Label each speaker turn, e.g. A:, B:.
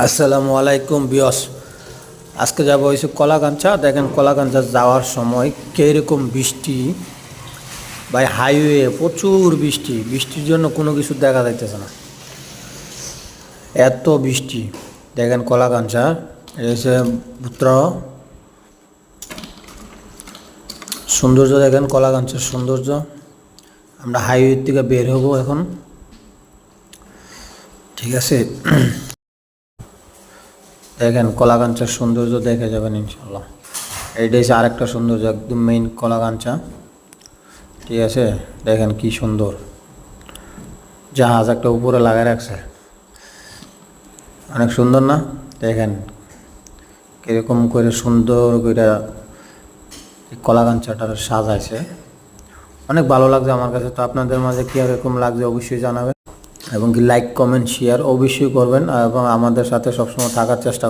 A: আসসালামু আলাইকুম বিয়স। আজকে যাবো হয়েছে কলাকাঞ্চা। দেখেন কলাকাঞ্চা যাওয়ার সময় কীরকম বৃষ্টি, ভাই হাইওয়ে প্রচুর বৃষ্টি, বৃষ্টির জন্য কোনো কিছু দেখা যাইতেছে না, এত বৃষ্টি। দেখেন কলাকাঞ্চা এসে পুত্র সৌন্দর্য, দেখেন কলাকাঞ্চার সৌন্দর্য। আমরা হাইওয়ে থেকে বের হব এখন, ঠিক আছে। দেখেন কলাকাঞ্চার সৌন্দর্য দেখে যাবেন ইনশাল্লাহ। এইটা হচ্ছে আরেকটা সৌন্দর্য, একদম মেইন কলাকাঞ্চা, ঠিক আছে। দেখেন কি সুন্দর, জাহাজ একটা উপরে লাগাই রাখছে, অনেক সুন্দর না? দেখেন কীরকম করে সুন্দর করে কলাকাঞ্চাটার সাজাইছে, অনেক ভালো লাগছে আমার কাছে। তো আপনাদের মাঝে কীরকম লাগছে অবশ্যই জানাবেন, এবং কি লাইক কমেন্ট শেয়ার অবশ্যই করবেন, এবং আমাদের সাথে সবসময় থাকার চেষ্টা